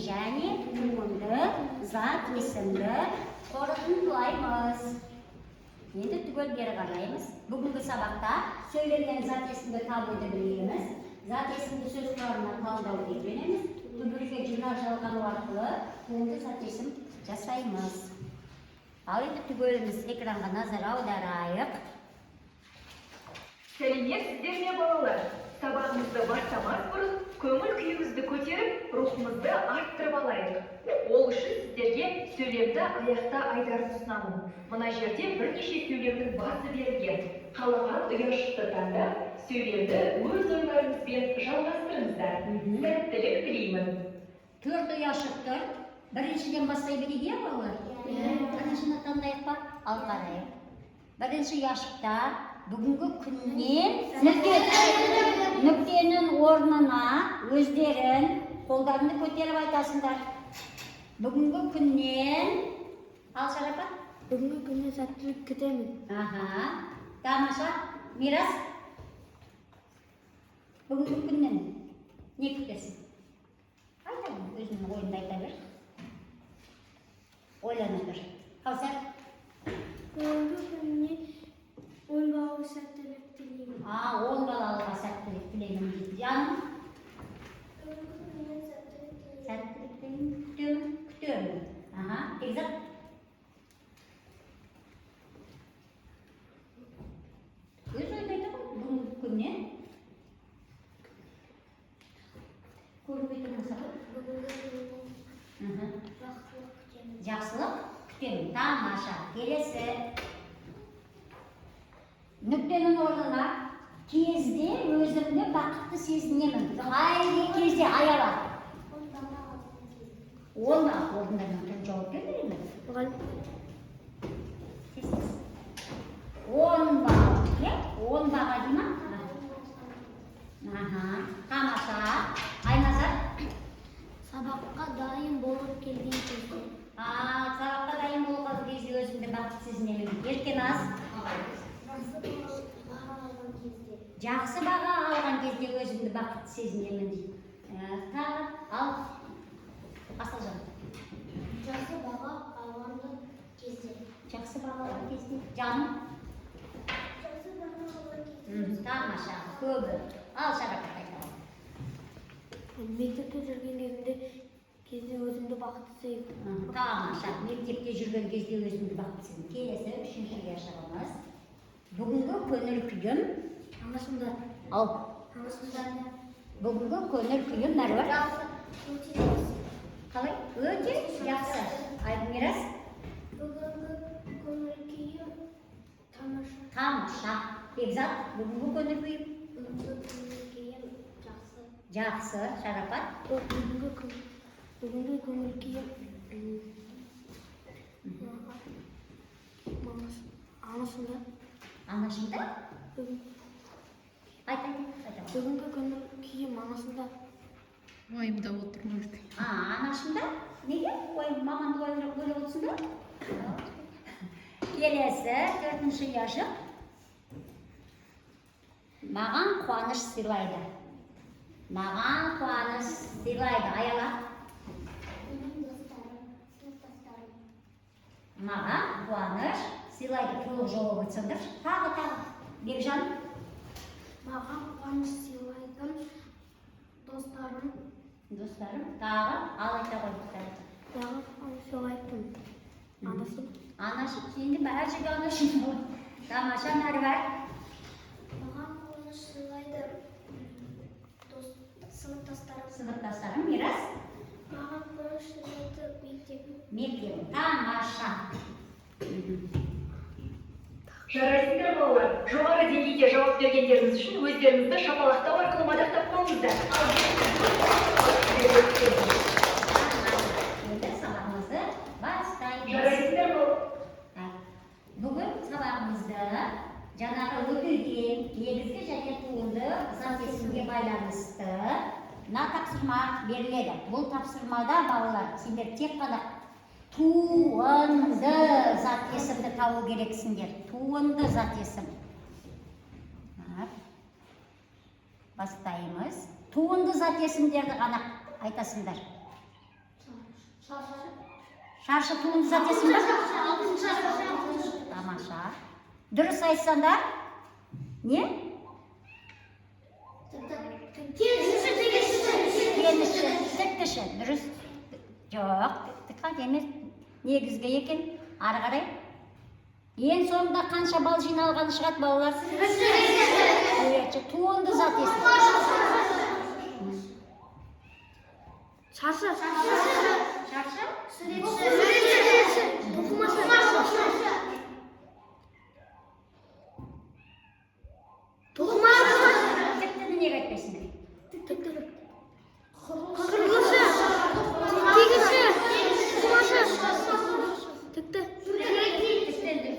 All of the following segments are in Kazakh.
және туынды зат есімді қорытындылаймыз. Енді түгел бері қараймыз. Бүгінгі сабақта сөйленген зат есімді табуды білеміз. Зат есімді сөз құрамына талдауды үйренеміз. Түбірге жинақ жалғану арқылы туынды зат есім жасаймыз. Ал енді түгеліміз экранға назар аударайық. Сәлеметсіздер ме балалар? Сабағымызды бастамас бұрын көңіл күйімізді көтеріп, рухымызды арттырып алайық. Ол үшін сіздерге сөйлемді аяқта айдарын ұсынамын. Мына жерде бірнеше сөйлемнің басы берілген. Қалаған ұяшықты таңдап, сөйлемді өз ойларыңызбен жалғастырыңыздар. Сәттілік тілеймін. 4 ұяшық тұр. Біріншіден бастай берейік, балалар? Біріншіні таңдайық па? Ал қарайық. Бірінші ұяшықта бүгінгі күннен нүктенің орнына өздерін қолдарыңды көтеріп айтасыңдар. Бүгінгі күннен ал Шарапат? Бүгінгі күннен сәттілік күтемін. Тамаша. Мирас? Бүгінгі күннен не күтесің? Айта, өзінің ойында айта бер. Ойлана тұр. Қаусар? Бүгінгі күннен 10 балалы сәттілік тілеймін. Он балалыға сәттілік тілеймін дейді. Жаным? Сәттілік тілеймін. Күтемін. Бекзат? Өз ойында айта ғой, бүгінгі күннен. Көрінбей тұрмаса ғой? Бүгінгі күннен жақсылық күтемін. Жақсылық күтемін. Тамаша. Келесі. Нүктенің орнына кезде өзімді бақытты сезінемін. Қай кезде аяла? 10 бақ орындарынан тұрып жауап беремін. 10 бақ. 10 баға дейма? Тамаша. Айназар? Сабаққа дайын болып келген кезде. Сабаққа дайын болған кезде өзімді бақытты сезінемін. Еркеназ? Жақсы баға алған кезде өзімді бақытты сезінемін дейді. Тағы ал. Асылжан. Жақсы баға алған кезде. Жақсы баға алған кезде. Жаным? Жақсы баға алған кезде. Тамаша. Көбі. Ал Шарапат айталым. Мектепте жүрген кезде өзімді бақытты сезінемін. Тамаша. Мектепте жүрген кезде өзімді бақытты сезінемін. Келесі 3-ші ұяшығымыз. Бүгінгі көңіл күйім. Анасында. Ал. Анасында. Бүгінгі көңіл күйім Мәруа. Өте жақсы. Қалай? Өте жақсы. Мирас? Бүгінгі көңіл күйім тамаша. Тамаша. Бекзат? Бүгінгі көңіл күйім? Бүгінгі көңіл күйім жақсы. Жақсы. Шарапат? Бүгінгі көңіл күйім анасында. Анашында? Айта. Бүгінгі көңіл күйім анасында. Ойымда отырмыз. Анашында? Неге? Маманды ойлап отырсың ба? Келесі 4-ші ұяшық. Маған қуаныш сыйлайды. Маған қуаныш сыйлайды. Аяла. Маған қуаныш сыйлайды. Толық жауап айтсаңдар. Тағы. Бекжан? Маған қуаныш сыйлайды достарым. Достарым. Тағы. Ал айта ғой. Маған қуаныш сыйлайды анашым. Анашым. Енді бәрі жерде анашым. Тамаша. Мәрвар? Маған қуаныш сыйлайды сыныптастарым. Сыныптастарым. Мирас? Маған қуаныш сыйлайды мектебім. Мектебім. Тамаша. Жарайсыздар балалар, жоғары деңгейде жауап бергендеріңіз үшін өздеріңізді шапалақтау арқылы мадақтап қойыңыздар. Енді сабағымызды бастаймыз. Жарайсыздар балалар. Бүгін сабағымызды жаңағы өтілген негізгі және туынды зат есімге байланысты мына тапсырма беріледі. Бұл тапсырмада балалар сендер тек қана туынды зат есімді табу керексіңдер. Туынды зат есім. Бастаймыз. Туынды зат есімдерді ғана айтасыңдар. Шаршы туынды зат есім ба? Тамаша. Дұрыс айтсаңдар? Не? Кеніші, тіктіші. Дұрыс. Жоқ, тікқан емес. Негізгі екен. Ары қарай. Ең соңында қанша бал жиналғаны шығады балалар? Туынды зат есім. Шаршы. Шаршы? Тіктіні неге айтпайсыңдар? Тіктен дұрыс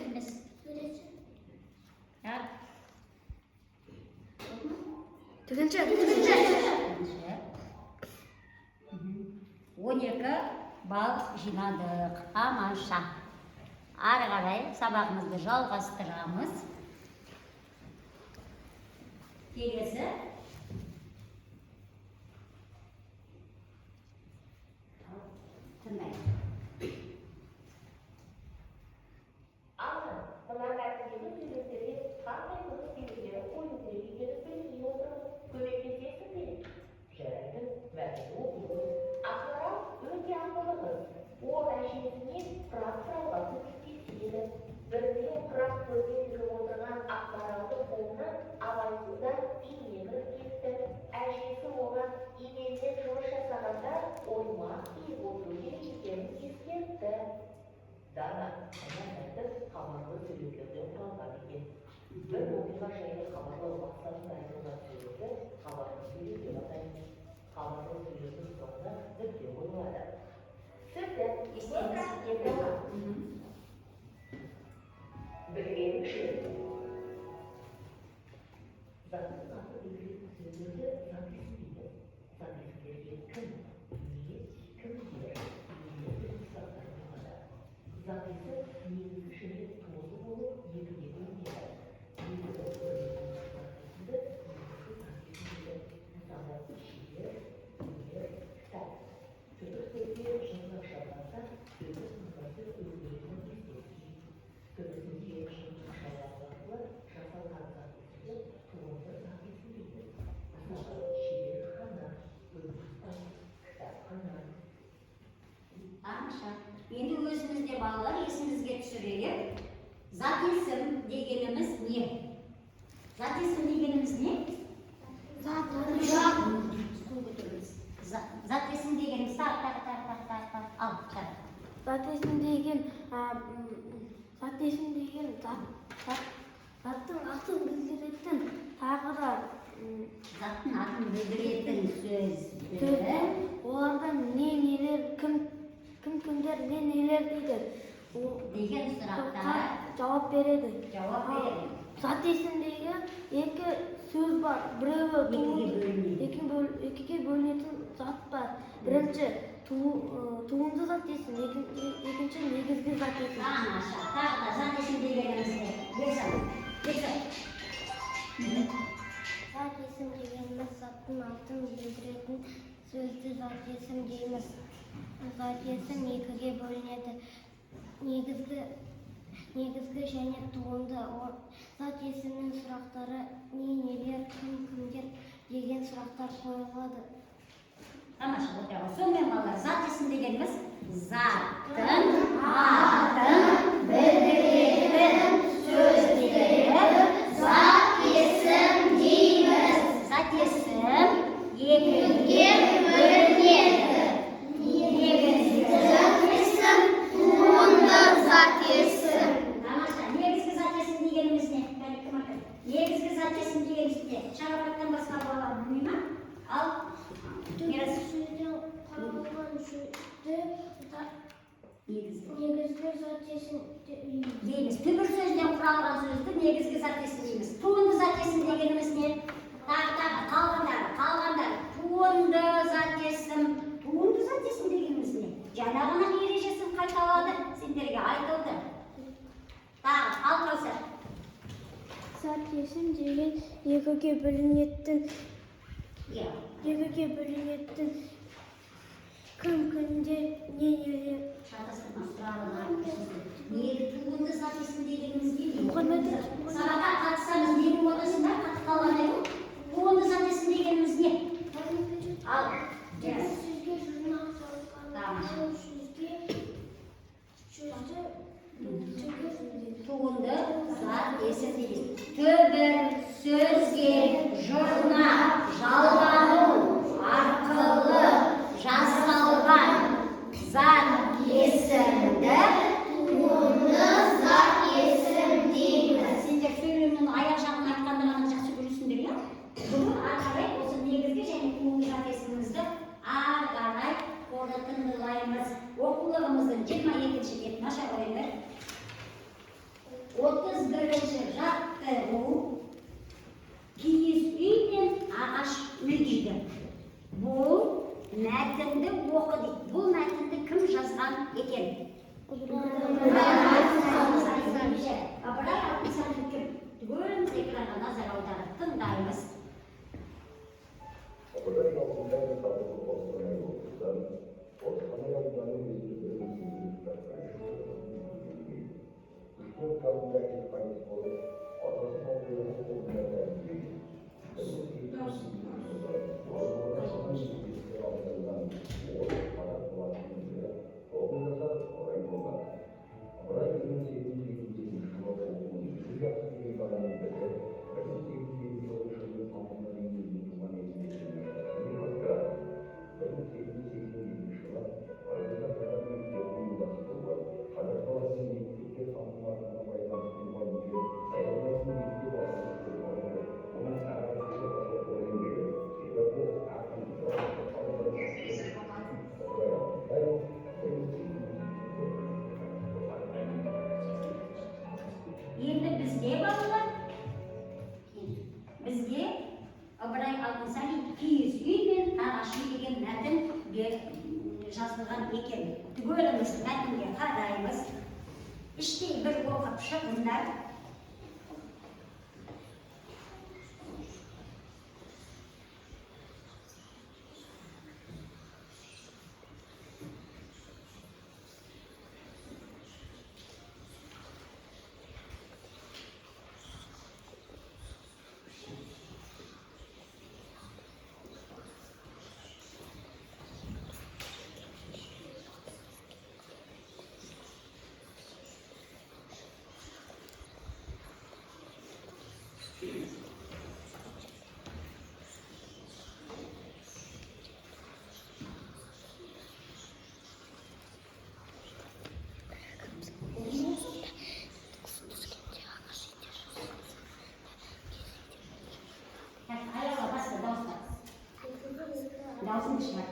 емес. Тігінші. 12 бал жинадық. Тамаша. Ары қарай сабағымызды жалғастырамыз. Келесі. Тыңдайық. Дана, әнәләді қабарлы сөйлеулерден құралған екен. Бір оқиға жайлы қабарлау мақсатында айтылған сөйлеуді қабарлы сөйлеу деп атаймыз. Қабарлы сөйлеудің соңында нүкте қойылады. Сөзді естен білген үшін заттың аты белгілеген сөздерді зат есім дейді. Зат есімдерге кім, не, кім жер, зат есі негізгі және туынды болып екіге бөлінеді. Негізгі бөлінетін зат есімді негізгі зат есімді. Мысалы, шебер, өнер, кітап. Түрлі сөзге жыңғақ шабылса, сөзді сызбасы өзгеретін естелік. Түрлі сөзге жыңғақ шабылса арқылы жасалған зат есімді туынды зат есім дейді. Мысалы, шеберхана, өнерпаз, кітапхана. Тамаша. Енді өзімізде балалар есімізге түсірейік. Зат есім дегеніміз не? Зат есім дегеніміз не? Зат есім дегеніміз ал, шар. Зат есім деген заттың атын білдіретін тағы да Заттың атын білдіретін сөздер. Олардан нелер, кімдер, нелер дейді. Деген сұрақтар Жауап береді. жауап береді. Зат есімдегі екі сөз бар. Біреуі екіге бөлінетін зат бар. Бірінші туынды зат есім, екінші негізгі зат есім. Тамаша. Тағы да зат есім дегеніміз не? Зат есім дегеніміз заттың атын білдіретін сөзді зат есім дейміз. Зат есім екіге бөлінеді. Негізгі және туынды. Зат есімнің сұрақтары нелер, кімдер деген сұрақтар қойылады. Тамаша. Сонымен балалар, зат есім дегеніміз заттың атын білдіретін сөздері зат есім дейміз. Зат есім екіге бөлінеді. Негізгі зат есім, туынды зат есім. Тамаша. Негізгі зат есім дегеніміз не? Негізгі зат есім дегеніміз не? Шарапаттан басқа балалар білмей ма? Ал, Мирас. Сөзден құралған сөзді Негізгі зат есім дейміз. Түбір сөзден құралған сөзді негізгі зат есім дейміз. Туынды зат есім дегеніміз не? Қалғандар. Туынды зат есім. Туынды зат есім дегеніміз не? Жаңа ғана ережесі қайталады, сендерге айтылды. Тағы, ал Кәусар. Зат есім деген екіге бөлінетін Кім кімде не Шатастырма сұрағын неге туынды записін дегеніміз не? Мұхаммед. Сабаққа қатысамыз нені отырсыңдар? Қатып қалғандай ғой. Туынды записін дегеніміз не? Ал. Sizge jurnal çalışkanlar, Туынды зат есіртеді. Түбір сөзге жұрна жалғану арқылы жасалған зат есімді туынды зат есім дейміз. Сендер сөйлемнің аяқ жағын айтқанды ғана жақсы көресіңдер, иә? Бүгін ары қарай осы негізгі және туынды зат есімімізді ары қарай қорытындылаймыз. Оқулығымыздың 22-ші бетін аша қойыңдар. 31-ші жаттығу киіз үй мен ағаш үй дейді. Бұл мәтінді оқы дейді. Бұл мәтінді кім жазған екен? Ыбырай Алтынсарин кім? Түгеліміз экранға назар аударып тыңдаймыз. Енді бізге балалар, бізге Ыбырай Алтынсарин киіз үй мен ағаш үй деген мәтін жазылған екен. Түгеліміз мәтінге қараймыз. Іштей бір оқып шығыңдар. Dağılsın dışarı.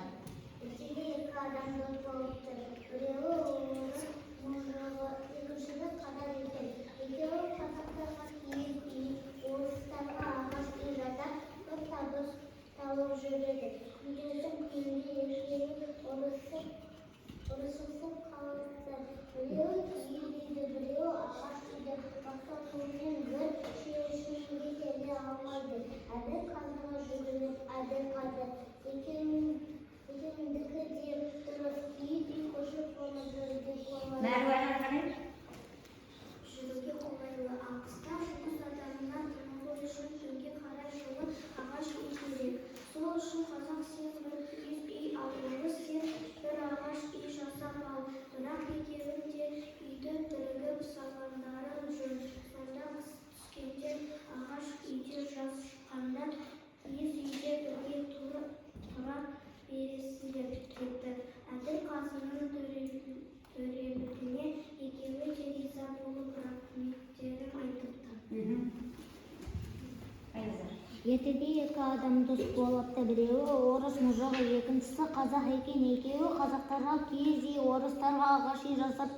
Ертеде екі адам дос болыпты, біреуі орыс мұжығы, екіншісі қазақ екен. Екеуі қазақтарға киіз үй, орыстарға ағаш үй жасап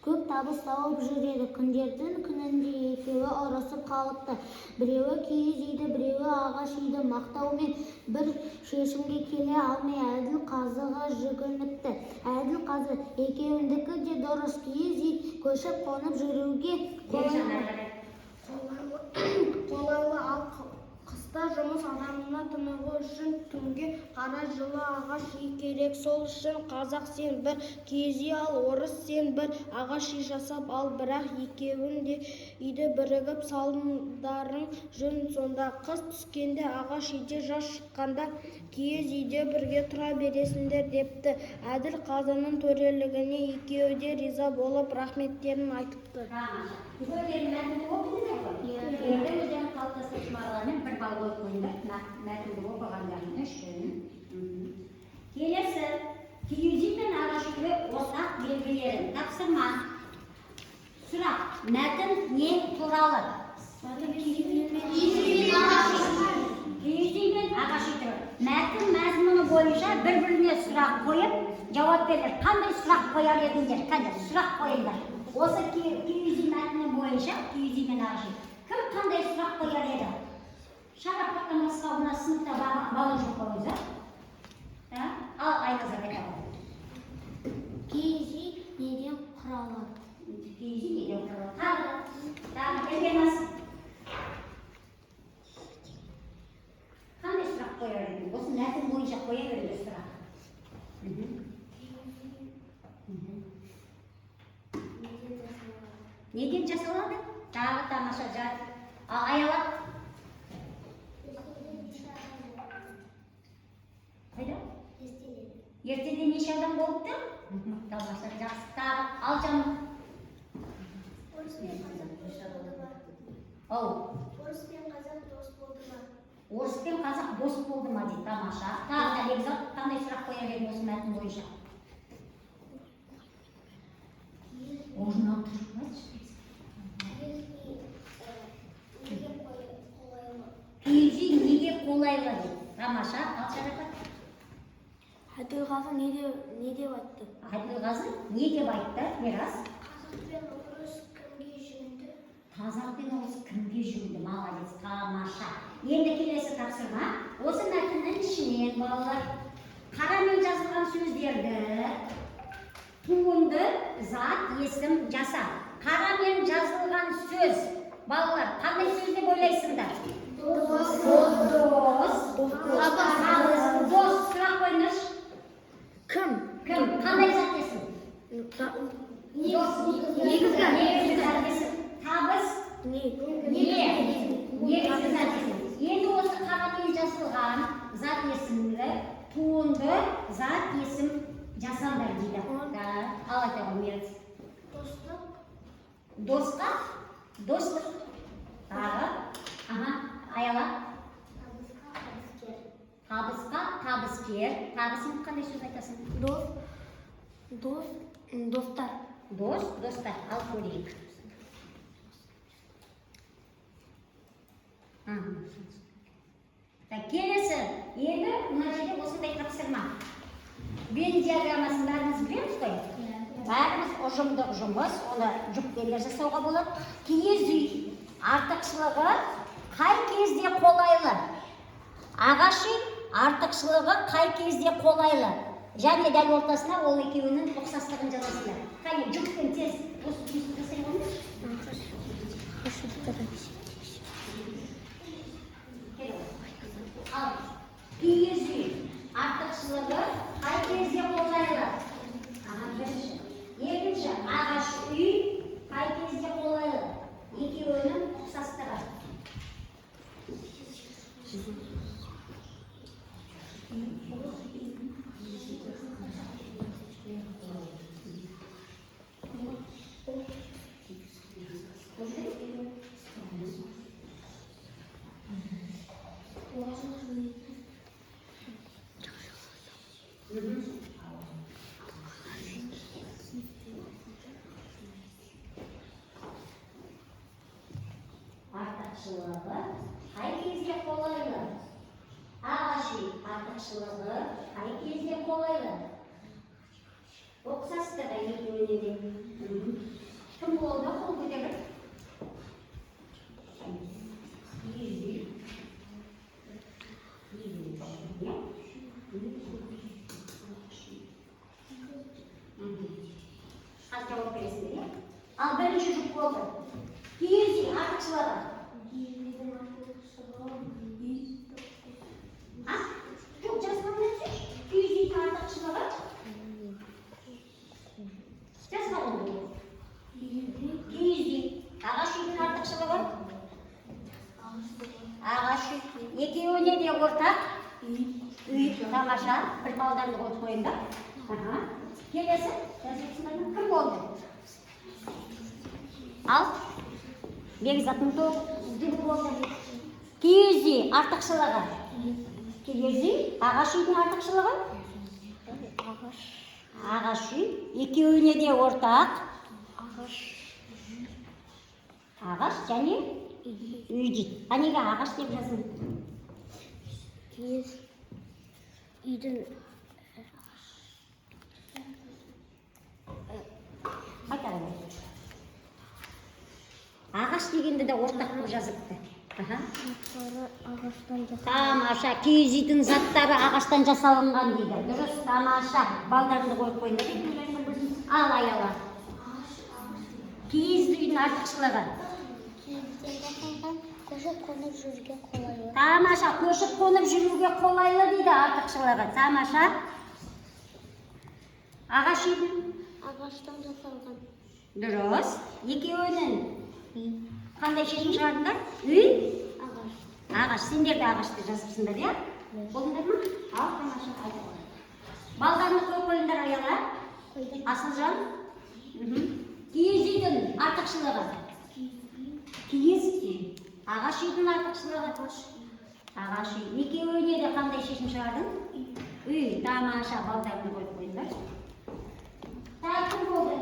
көп табыс тауып жүреді. Күндердің күнінде екеуі ұрысып қалыпты. Біреуі киіз үйді, біреуі ағаш үйді мақтаумен бір шешімге келе алмай әділ қазыға жүгініпті. Әділ қазы екеуіндікі де дұрыс, киіз үй көшіп қонып жүруге қолайлы, ал қыста жұмыс адамына тынығу үшін түнге қара жылы ағаш үй керек. Сол үшін қазақ сен бір киіз үй ал, орыс сен бір ағаш үй жасап ал. Бірақ екеуін де үйді бірігіп салымдарың жөн. Сонда қыс түскенде ағаш үйде, жаз шыққанда киіз үйде бірге тұра бересіңдер депті. Әділ қазының төрелігіне екеуі де риза болып рахметтерін айтыпты. Түгелдерін мәтінді оқыдыңдар ғой? Енді өздерін қалыптастырып шығарғанмен бір балл қойып қойыңдар. Мәтінді оқығандардың үшін. Келесі, киіз үй мен ағаш үйге ортақ белгілерін. Тапсырма. Сұрақ, мәтін не туралы? Киіз үй мен ағаш үй туралы. Мәтін мазмұны бойынша бір-біріне сұрақ қойып, жауап беріңдер. Қандай сұрақ қояр едіңдер? Қандай сұрақ қойыңдар? Осы киіз үй мәтіні бойынша, киіз үй мен ағаш үй, кім қандай сұрақ қояр еді? Шарапаттан басқа мына сыныпта бала жоқ қой өзі? Ал Айназар айта ғой. Киіз үй неден құралады? Киіз үй неден құралады? Тағы келгенміз. Қандай сұрақ қояр едің? Осы мәтін бойынша қоя беріңдер сұрақ. Неден жасалады? Тағы тамаша жар. Аялап. Қайда? Ертеде неше адам болыпты? Тамаша жақсы. Тағы Алжан. Орыс пен қазақ дос болды ма? Оу. Орыс пен қазақ дос болды ма? Орыс пен қазақ дос болды ма дейді. Тамаша. Тағы да Бекзат қандай сұрақ қояр едің осы мәтін бойынша? Орнынан тұрып киіз үй неге қолайлы дейді. Тамаша. Ал Шарапат. Әділғазы не деп айтты? Әділғазы не деп айтты? Мирас. Қазақ пен орыс кімге жүгінді? Қазақ пен орыс кімге жүгінді? Молодец. Тамаша. Енді келесі тапсырма. Осы мәтіннің ішінен балалар қарамен жазылған сөздерді туынды, зат, есім, жаса. Қарамен жазылған сөз. Балалар, қандай сөз деп ойлайсыңдар? Дос. Дос. Сұрақ қойыңызшы. Кім? Кім? Қандай зат есім? Дос. Негізгі зат есім. Табыс. Негізгі зат есім. Енді осы қарамен жазылған зат есімді туынды, зат есім жасаңдар дейді. Ал айта ғой, Мирас. Достық. Достық. Тағы. Аяла. Табысқа, табыскер. Тағы сен қандай сөз айтасың? Достар. Дос, достар. Ал көрейік. Келесі. Енді мына жерде осындай тапсырма. Вен диаграммасын бәріміз білеміз ғой? Бәріміз ұжымдық жұмыс, оны жүктемелер жасауға болады. Киіз үй артықшылығы қай кезде қолайлы? Ағаш үй артықшылығы қай кезде қолайлы? Және дәл ортасына ол екеуінің ұқсастығын жазасыңдар. Қане жүктем тез осы жұмысты жасай қойыңыз. Ал киіз үй артықшылығы қай кезде қолайлы? Бірінші. Екінші, ағаш үй қай кезде қолайлы? Екеуінің ұқсастығы. Артықшылығы қай кезде қолайлы? Ағаш үй артықшылығы қай кезде қолайлы? Ұқсастығы екеуіне де. Кім болды? Қол көтеріп. Қазір жауап бересіңдер, иә? Ал бірінші жұп болды. Киіз үй артықшылығы. ортақ? Үй. Тамаша. Бір балдарды қойып қойыңдар. Келесі. Кім болды? Ал. Бекзаттың тоғызды болды. Киіз үй артықшылығы. Киіз үй ағаш үйдің артықшылығы? Ағаш үй. Екеуіне де ортақ. Ағаш және үй дейді. Неге ағаш деп жаздың? Киіз үйдің Айта ғой. Ағаш дегенде де ортақ болып жазыпты. ағаштан Тамаша, киіз үйдің заттары ағаштан жасалынған дейді. Дұрыс, тамаша. Балдарыңды қойып қойыңдар. Ал аяла. Киіз үйдің артықшылығы. Көшіп қонып жүруге қолайлы. Тамаша, көшіп қонып жүруге қолайлы дейді артықшылығы. Тамаша. Ағаш үйдің. Ағаштан жасалған. Дұрыс. Екеуінің қандай шешім шығардыңдар? Үй? Ағаш. Ағаш. Сендер де ағашты жазыпсыңдар, иә? Болыңдар ма? Ал, тамаша. Балдарыңды қойып қойыңдар аяла. Асылжан. Киіз үйдің артықшылығы. Киіз үй. Ағаш үйдің артықшылығы. Ағаш үй. Екеуіне де қандай шешім шығардың? Үй. Тамаша. Балдарыңды қойып қойыңдар. Кім болды?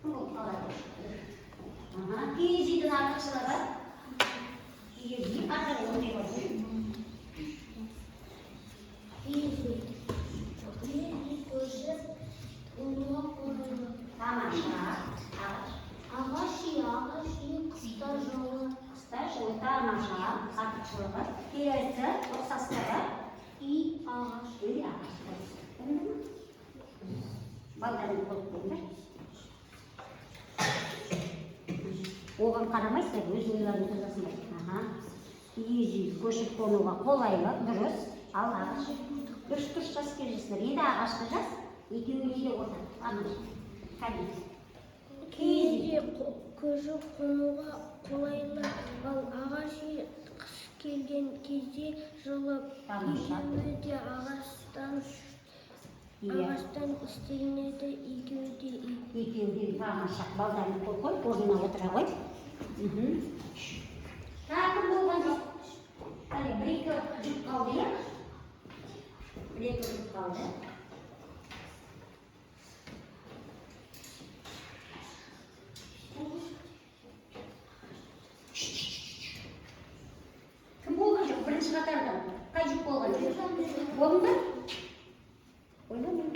Кім болды? Киіз үйдің артықшылығы. Киіз үй. Артығы өте болды. Киіз үй. Көшіп қонуға қолайлы. Тамаша. Ағаш үй қыста жылы. Қыста жылы. Тамаша. Артықшылығы. Келесі ұқсастығы. Үй ағаш. Үй ағаш. Балдарыңды қойып қойыңдар. Оған қарамайсыздар, өз ойларыңды жазасыңдар. Киіз үй көшіп қонуға қолайлы, дұрыс. Ал ағаш. Дұрыс жазып келесіздер. Енді ағашты жаз, екеуіне де ортақ. Киіз үй көшіп қонуға қолайлы, ал ағаш үй қыс келген кезде жылып, екеуі де ағаштан істелінеді, Екеуі де тамаша. Балдарыңды қой, орнына отыра ғой. Кім болған жоқ? Бір-екі жұп қалды, иә? Бір-екі жұп қалды. Кім болған жоқ? Бірінші қатарда. Қай жұп болған жоқ? Болың ба? Ойламын.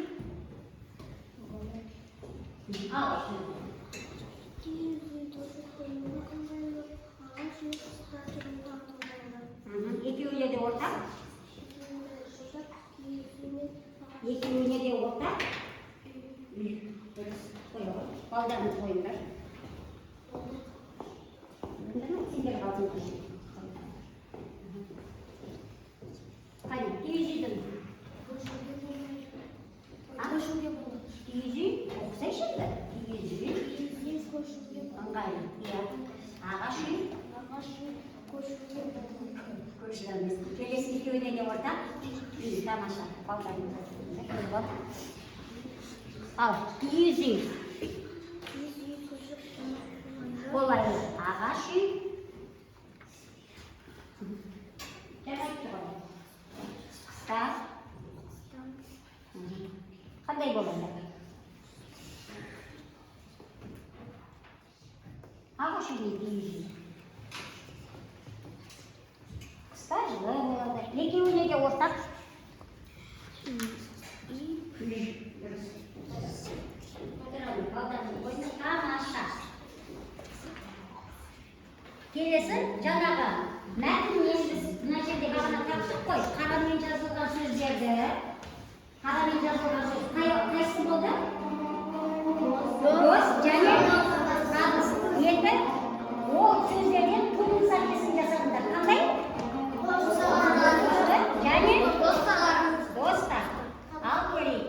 Ал. Киіз үй көшіп қонуға қолайлы, ағаш үй қыста жылуға қолайлы. Екеуіне де ортақ. Екеуіне де ортақ. Балдарыңды қойыңдар. Сендер қалдыңдар. Қайда? Киіз үйдің. Көшуге болады. Киіз үй ұқсайшы енді. Киіз үй. Көшуге Ыңғайлы. Иә. Ағаш үй. көшуге болады. Көршілеріміз. Келесі екеуіне де ортақ. Үй тамаша. Балдарыңды. Ал, киіз үй. Киіз үй көшіп қонуға Қолайлы. Ағаш үй. Жарайды ғой. Қыста. Қандай болады? Ағаш үй не киіз үй. Қыста жылы болады. Екеуіне де ортақ. Тамаша. Келесі жаңағы мәтіннен біз мына жерде бағана таптық қой. Қарамен жазылған сөздерді. Қарамен жазылған сөз қайсы болды? Дос және табыс. Енді ол сөздерден тудың сәйкесін жасадыңдар. Қандай? Және достар. Ал көрейік.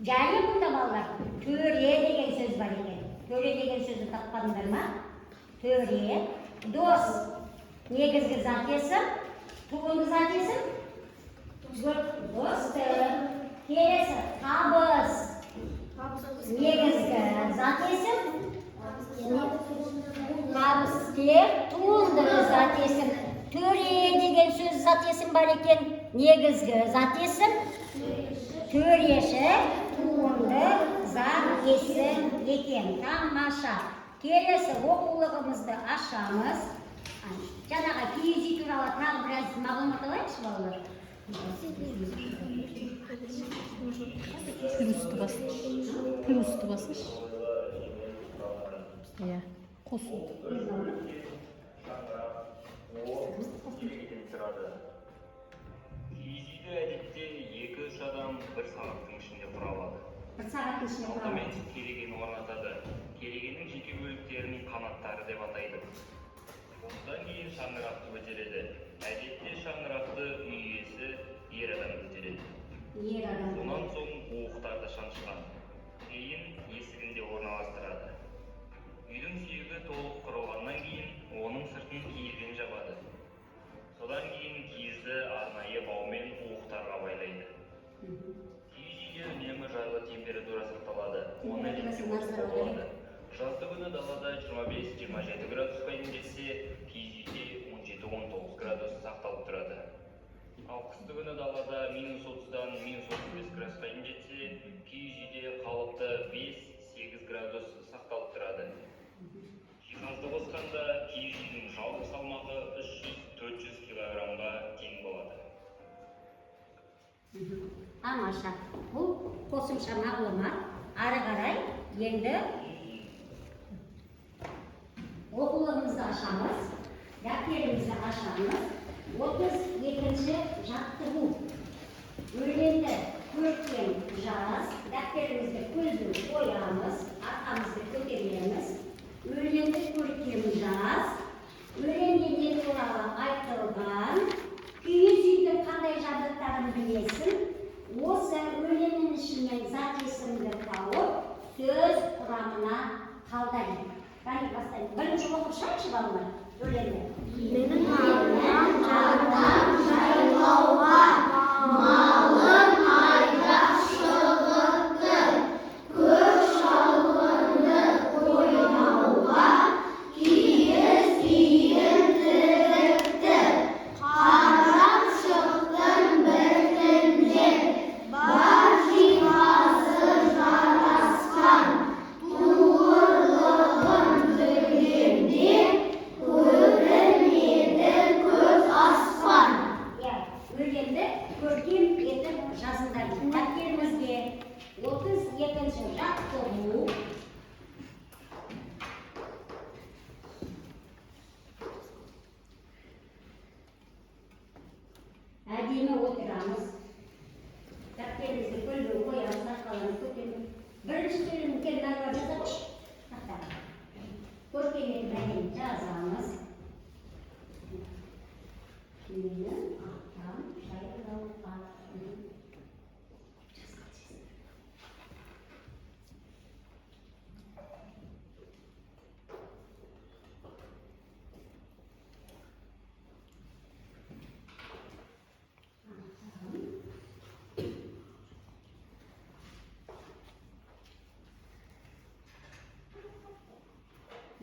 Және бұнда балалар төре деген сөз бар екен. Төре деген сөзді тапқандар ма? Төре. Дос негізгі зат есім. Туынды зат есім? Достық. Келесі, табыс. Негізгі зат есім? Табыскер, туынды зат есім. Төре деген сөз зат есім бар екен. Негізгі зат есім? Төреші, туынды зат есім екен. Тамаша. Келесі оқулығымызды ашамыз. Жаңағы киіз үй туралы тағы біраз мағлұмат алайықшы балалар. плюсты басыш. Иә, қосу. Киіз үйде әдетте 2-3 адам 1 сағаттың ішінде құра алады. 1 сағаттың ішінде құра алады. Алдымен керегені орнатады. Керегенің жеке бөліктерін қанаттары деп атайды. Осыдан кейін шаңырақты көтереді. Әдетте шаңырақты үй иесі ер адам көтереді. Сонан соң уықтарды шаншыған. Кейін есігінде орналастырады. Үйдің сүйегі толық құрылғаннан кейін оның сыртын киізбен жабады. Содан кейін киізді арнайы баумен уықтарға байлайды. Киіз үйде үнемі жайлы температура сақталады. Оны ретке болады. Жазды күні далада 25-27 градусқа дейін жетсе, киіз үйде 17-19 градус сақталып тұрады. Ал қысты күні далада -30-дан -35 градусқа дейін жетсе, киіз үйде қалыпты 5-8 градус сақталып тұрады. Жиһазды қосқанда киіз үйдің жалпы салмағы 300-400 килограммға тең болады. Тамаша. Бұл қосымша мағлұмат. Ары қарай енді оқулығымызды ашамыз. Дәптерімізді ашамыз. 32-ші жаттығу. Өлеңді көркем жаз. Дәптерімізді көзін қоямыз. Арқамызды көтереміз. Өлеңді көркем жаз. Өлеңде не туралы айтылған. Киіз үйдің қандай жабдықтарын білесің. Осы өлеңнің ішінен зат есімді тауып, сөз құрамына қалдырайық. Қане бастайық. Бірінші оқып шығайықшы балалар. Өлеңді. Менің малым жайдақ жайлауға, малым айдап шығыпты. Көк шалғынды ойнауға, киіз киім тігіпті. Қарап шықтым бір түнде, бар жиһазы жарасқан. Туырлығын тіггенде, көрінеді көк аспан. Өлеңді көркем етіп жазыңдар. Дәптерімізге 32-ші жаттығу. Әдемі отырамыз. Дәптерімізді көлбей қоямыз, арқаларын көтеріп. Бірінші сөйлемін келіп айтып жазамыз. Көркем етіп әдемі жазамыз. Менің атам жайлауға.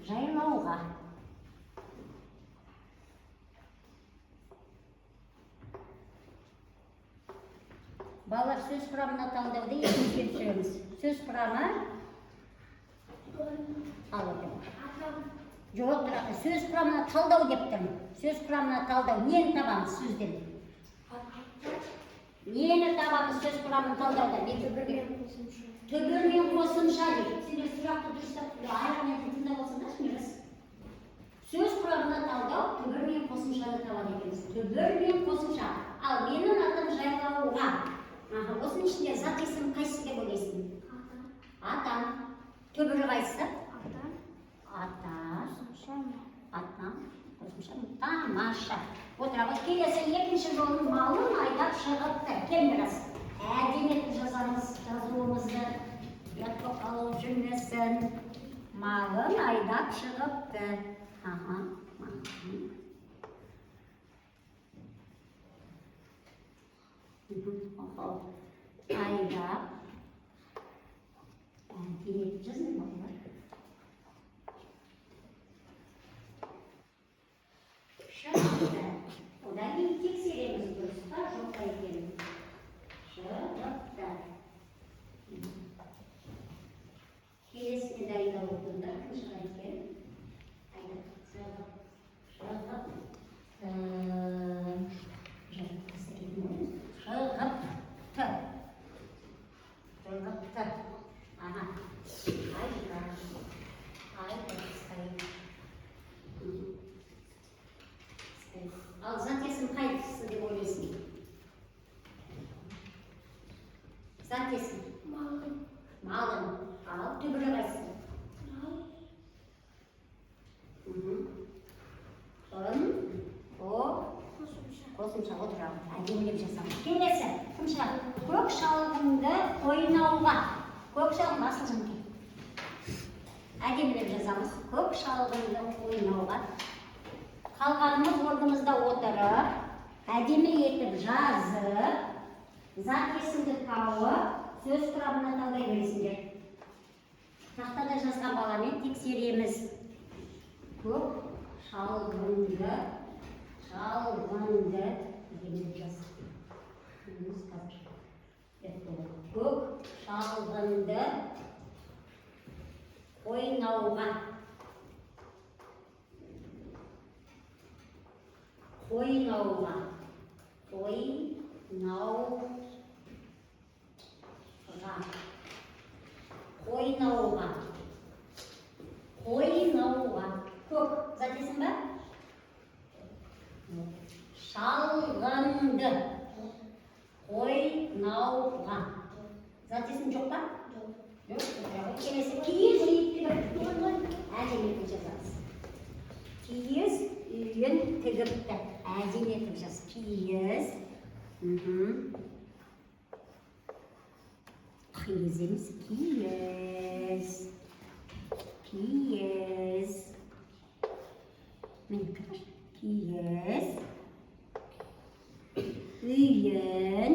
Жайлауға. Балалар сөз құрамына талдауды екінші түсіреміз. Сөз құрамы жоқ, сөз құрамына талдау деп тұрмын. Сөз құрамына талдау. Нені табамыз сөзден? Нені табамыз сөз құрамын талдауда? Түбірмен қосымша дейді. Сендер сұрақты дұрыстап аяғымен тыңдап болсаңдаршы мирас. Сөз құрамына талдау түбірмен қосымшаны табады екенбіз. Түбірмен қосымша. Ал менің атым жайлауға. Осының ішінде зат есім қайсысы деп ойлайсың? Атам. Түбірі қайсысы? Атам. Қосымша. Тамаша. Отырабыз. Келесі екінші жолын малын айдап шығыпты. Кел мирас. Әдемет жазамыз жазуымызды. Ұятқа қалып жүрмесін. Малын айдап шығыпты. Айдап. Келетін жазын балалар. Шықты. Одан кейін тексереміз дұрыс па, жоқ па екенін. Шықты. Келесіне дайындап отырыңдар, шығар екен. Шығып. Ал зат есім қайсысы деп ойлайсың? Зат есім? Малын. Ал түбірі қайсысы? Қосымша отырады. Әдемілеп жасамыз. Келесі. Кім шығады? Көк шалғынды ойнауға. Көк шалғын басыл жымке. Әдемілеп жазамыз. Көк шалғынды ойнауға. Қалғанымыз орнымызда отырып, әдемі етіп жазып, зат есімді тауып, сөз құрамына талдай бересіңдер. Тақтада жазған баламен тексереміз. Көк шалғынды әдемілеп жаз. Көк шалғынды ойнауға. Ойнауға. Көк. Зат есім ба? Шалғынды. Ойнауға. Зат есім жоқ па? Жоқ. Келесі. Киіз әдемі жазамыз. Киіз үйін тігіпті. Әдемі етіп жаз. Киіз. Киіз емес. Киіз. Мен кір. Киіз. Үйін.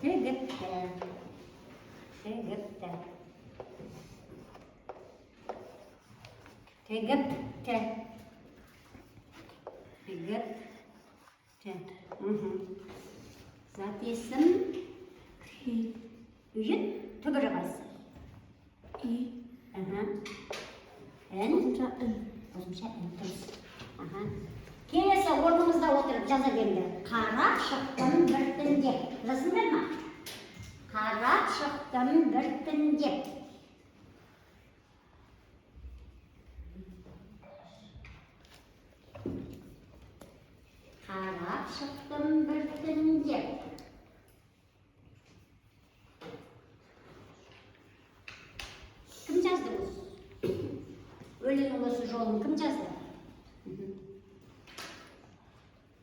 Тігіпті. Зат есім үйін түбірі қайсы? Қосымша үн. Келесі орнымызда отырып жаза беріңдер. Қарап шықтым біртіндеп. Жазыңдар ма? Қарап шықтым біртіндеп. Қарап шықтым біртіндеп. Кім жазды осы? Өлең ұлысы жолын кім жазды?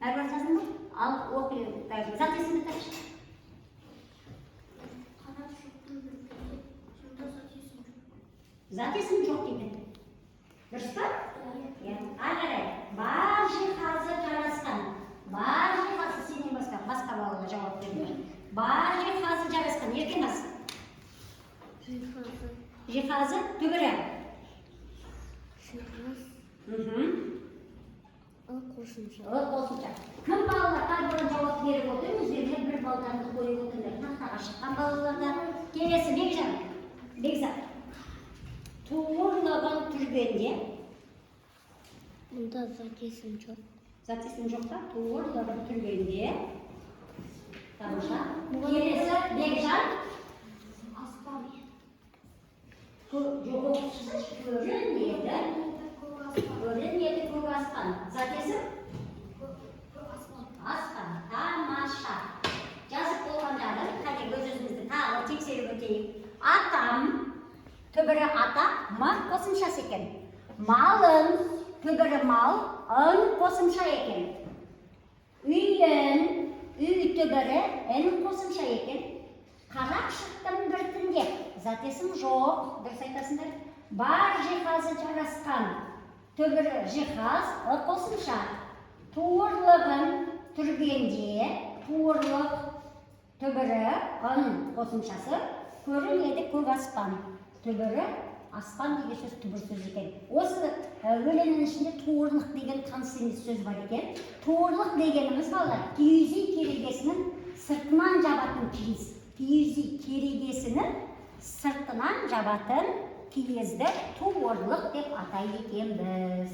Бәрбір жаздың ба? Ал оқиын. Зат есімді тапшы. Зат есім жоқ дейді. Дұрыс па? Ағарай. Бар жиһазы жарасқан. Бар жиһазы сенен басқа балаға жауап берді. Бар жиһазы жарасқан. Еркен бас. Жиһазы түбірі. Қосымша. Кім балалар қайбірін жауап беріп отыр, өздеріне бір балдарды қойып отырыңдар. Тақтаға шыққан балаларда. Келесі Бекзат. Туырлаған түргенде. Мұнда зат есім жоқ. Зат есім жоқ па? Туырлаған түргенде. Тамаша. Келесі Бекжан. Аспан. Көрінеді көк аспан. Зат есім? Аспан. Тамаша. Жазып болғандары, қайда өзімізді тағы тексеріп өтейік. Атам, түбірі ата, ма қосымшасы екен. Малын, түбірі мал, ын қосымша екен. Үйін, үй түбірі ін қосымша екен. Қарап шықтым біртіндеп. Зат есім жоқ, дұрыс айтасыңдар. Бар жиһазы жарасқан. түбірі жиһаз, қосымша. Туырлығын түргенде, туырлық түбірі, қосымшасы, көрінеді көк аспан. Түбірі, аспан деген сөз түбір сөз екен. Осы өлеңнің ішінде туырлық деген таныс сөз бар екен. Туырлық дегеніміз балалар, киіз үй керегесінің сыртынан жабатын киіз. Киіз үй керегесінің сыртынан жабатын киізді туырлық деп атайды екенбіз.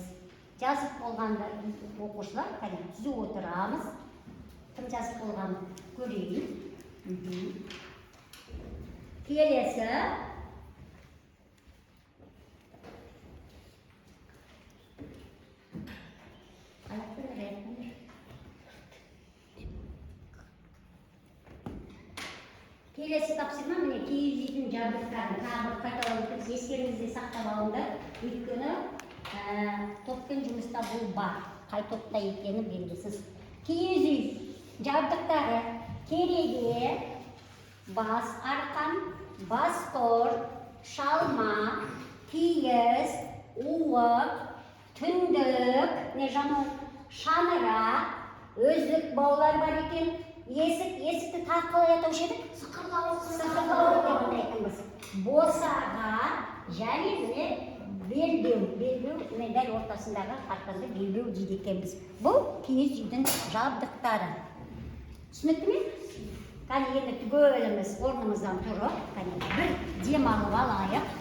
Жазып болғанды оқушылар, қане түзіп отырамыз. Кім жазып болғанын көрейін. Келесі. Келесі тапсырма міне киіз үйдің жабдықтарын тағы каталогты естеріңізде сақтап алыңдар. Өйткені топпен жұмыста бұл бар. Қай топта екені белгісіз. Киіз үй жабдықтары кереге, бас арқан, бастор, шалма, киіз, уық, түндік, шаңырақ, өзлік баулар бар екен. Есікті тақылай атаушы едік? Сықырлау деп айтамыз. Босаға және белбеу, дәл ортасындағы арқанды белбеу дейді екенбіз. Бұл киіз үйдің жабдықтары. Түсінікті ме? Қане енді түгеліміз орнымыздан тұрып, бір дем алып алайық.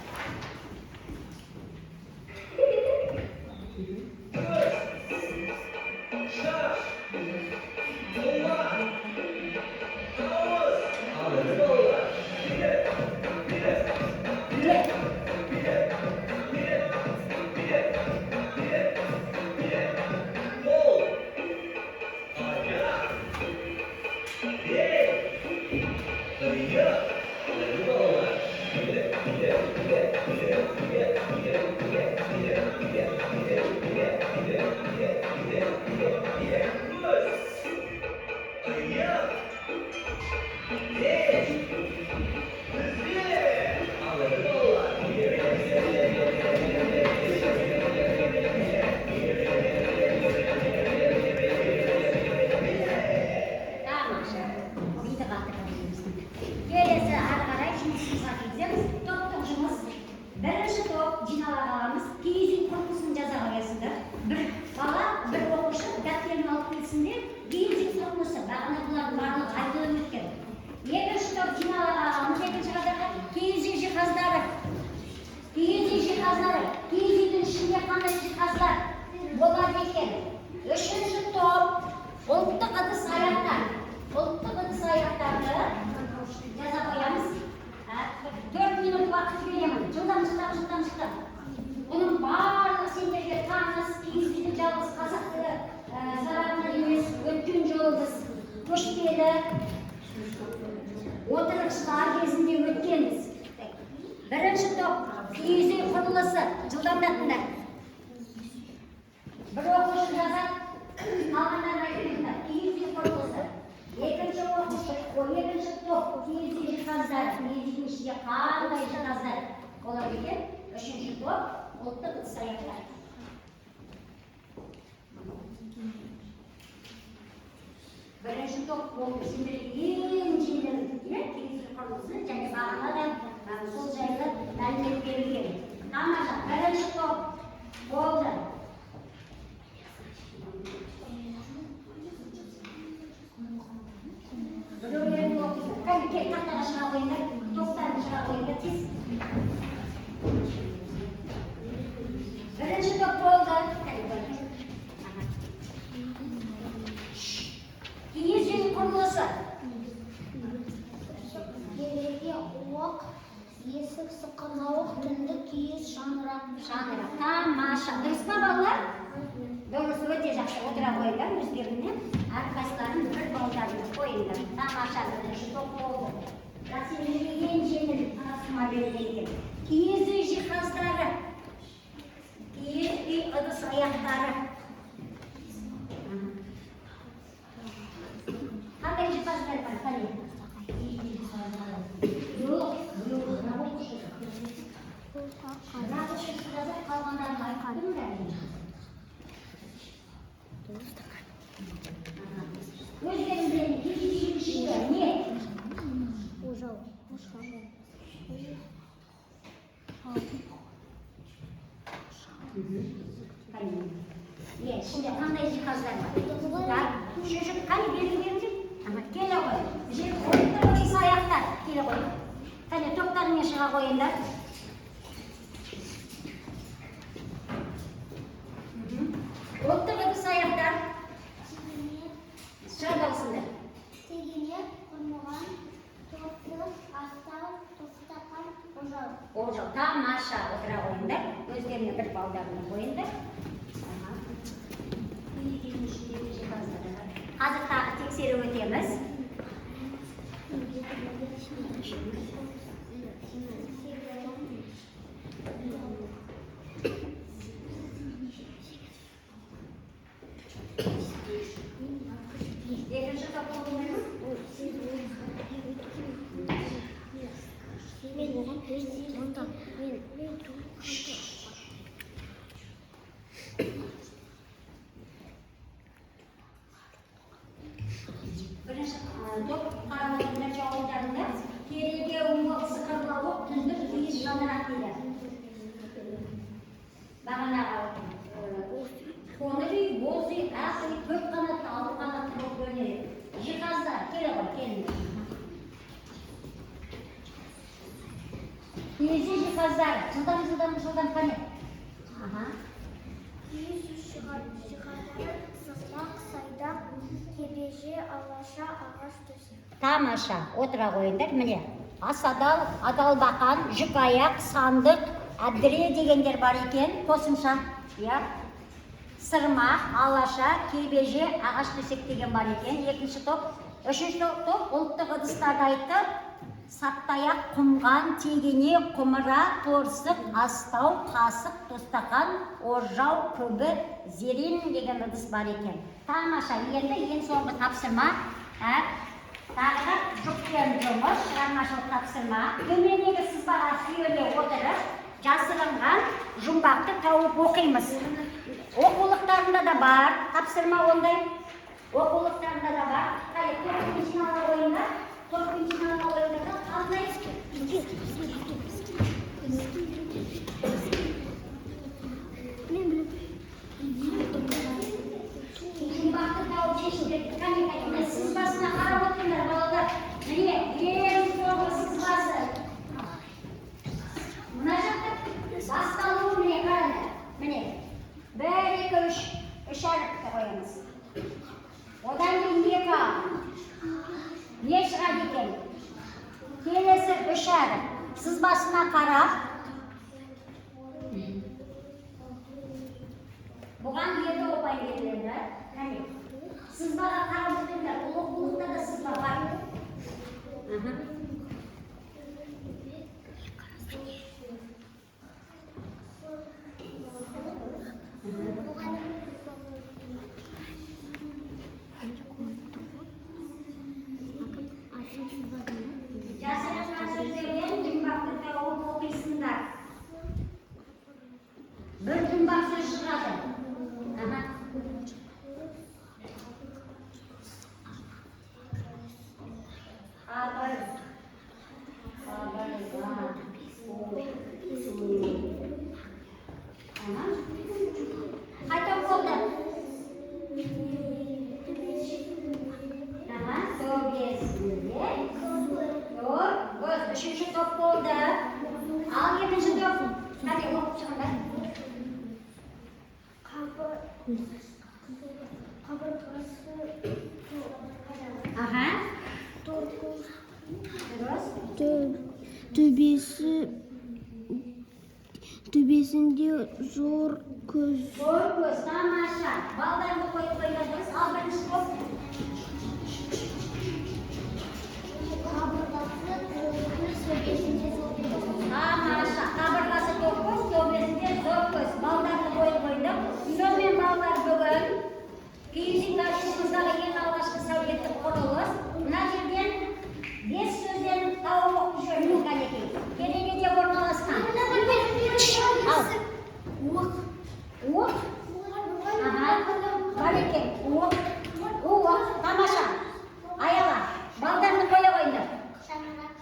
Отырықшылар кезінде өткенбіз. Бірінші топ киіз үй құрылысы жылдамдатыңдар. Бір оқушы жазады, қалғандар айтыңдар, киіз үй құрылысы. Екінші топ киіз үй жиһаздары, киіз үйдің ішінде қандай жиһаздар болады екен. Үшінші топ ұлттық ыдыс-аяқтар. Бірінші топ болып сендерге ең жеңіл киіз үй құрылысы және бағанадан сол жайлы мәлімет берілген. Тамаша, бірінші топ болды. Біреулерін оқиды. Кәлі тақтаға шыға қойыңдар, топтарын шыға қойыңдар тез. Бірінші топ болды. Киіз үй құрылысы. Кереге, уық, есік, сықырлауық, түндік, киіз, шаңырақ. Тамаша. Дұрыс па балалар? Дұрыс, өте жақсы. Отыра қойыңдар өздеріне. Әрқайсыларын бір балдарына қойыңдар. Тамаша, бірінші топ болды. Сендерге ең жеңіл тапсырма берілген. Киіз үй жиһаздары. Киіз үй ыдыс-аяқтары. Қандай жиһаздар бар? Қане? Жоқ, қалғандарын айтып тұрмын бәріне. Ye, şimdi qanday jihozlar var? Şu qani belgi. Ama kela qo'y. Jir o'tirib oyoqlar kela qo'y. Qani to'plarni yashiga qo'yinglar. O'tirib oyoqlar. Şöyle Tegine konulan toplu astal to'xtagan o'zal. O'zal tamosha o'tira qo'yinglar. O'zlarini bir baldarni qo'yinglar. Hozir tekshirib o'tamiz. Екінші топ болмаймы? Мен оған онда мен Бірінші топ қарамайтындар жауаптарында кереге ұңғы сықырлауы түндік түйіс жанырақ дейді. Бағанаға қоңыр үй, боз үй, ақ үй, көп қанатты, алты қанатты болып бөлінеді. Жиһаздар, келе ғой, келіңдер. Киіз үй жиһаздары, жылдам қане. киіз үй жиһаздары сызбақ, сайдақ, кебеже, алаша, ағаш төсек. Тамаша, отыра қойыңдар, міне. Асадал, адалбақан, жүк аяқ, сандық, әбдіре дегендер бар екен, қосымша. Сырма, алаша, кебеже, ағаш төсек деген бар екен. Екінші топ. Үшінші топ ұлттық ыдыстарды айтты. Саптаяқ, құмған, тегене, құмыра, торсық, астау, қасық, тостақан, оржау, көбі, зерен деген ыдыс бар екен. Тамаша, енді ең соңғы тапсырма. Тағы да жүктен жұмыс, шығармашылық тапсырма. Төмендегі сызбаға сүйене отырып, жасырынған жұмбақты тауып оқимыз. Оқулықтарында да бар, тапсырма ондай. Оқулықтарында да бар. Қай, төртінші сынаққа қойыңдар. Төртінші сынаққа қойыңдар. Қалдай. Жұмбақты тауып шешілдік. Қане, сызбасына қарап отырыңдар, балалар. Міне, ең соңғы сызбасы. Мына жақта басталуы міне қараңдар. Міне. 1, 2, 3. Үш әріпті қоямыз. Одан кейін 2. Не шығады екен? Келесі 3 әріп. Сызбасына қарап. Бұған 7 опай беріледі. Сызбаға қарап өтіңдер. Оқулықта да сызба бар. Жасырынған сөздерден жұмбақты тауып оқисыңдар. Bir жұмбақ сөз шығады. Қайта болды. Үшінші топ болды. Ал екінші топ. Hadi оқып шығыңдар. Төбесінде зор көз. Зор көз, тамаша. Балдарды қойып қойдыңыз. Ал бірінші топ. Тамаша. Қабырғасы топ көз, төбесінде зор көз. Балдарды қойып қойдық. Сонымен балдар бүгін киіздің тарихымыздағы ең алғашқы сәулеттік құрылыс. Мына жерден 5 сөзден тауып оқып жүрмін кәлекей. Керегеде орналасқан. Ал. Оқ. Оқ. Бар екен. Оқ. Оқ. Тамаша. Аяла. Балдарды қоя қойыңдар. Шаңырақ.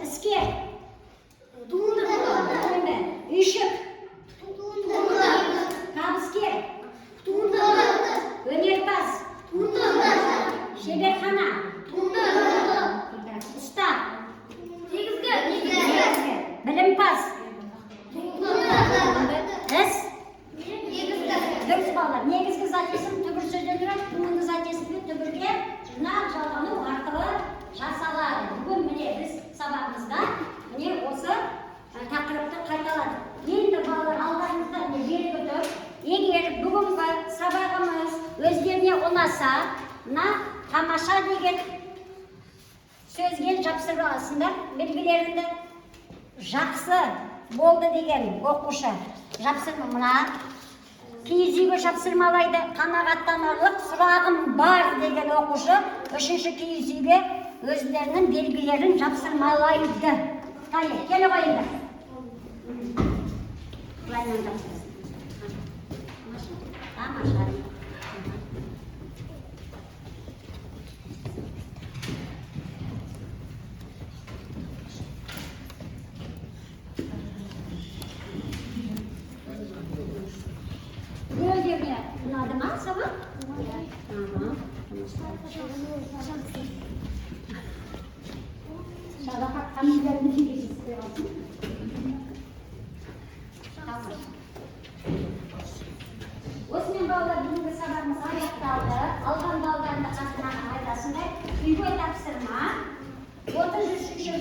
isker, туынды, tuğundu, üşük, kabızker, önерпаз, şeberxana, usta, негізгі, bilimпаз, іс, дұрыс балалар. Негізгі зат есім түбір сөзден тұрады, туынды зат есімге түбірге жинақ жалғану арқылы жасалады. Бүгін міне біз сабағымызда міне осы тақырыпты қайталадық. Енді балалар алдарыңызда белгі тұр. Егер бүгінгі сабағымыз өздеріне ұнаса, мына тамаша деген сөзге жапсырып аласыңдар. Белгілеріңді жақсы болды деген оқушы жапсырма, мына киіз үйге жапсырмалайды. Қанағаттанарлық сұрағым бар деген оқушы үшінші киіз үйге өздерінің белгілерін жапсырмалайды. Қане, келе қойыңдар. Былайынан жапсырсын. Тамаша. Birbirine unadı mı sabah? Sabah kamçılarını geçiyorsun. Osman ballar бүгінгі сабағымыз аяқталды. Алған балдарды қасынан айтасыңдар. Үйге тапсырма. 33-ші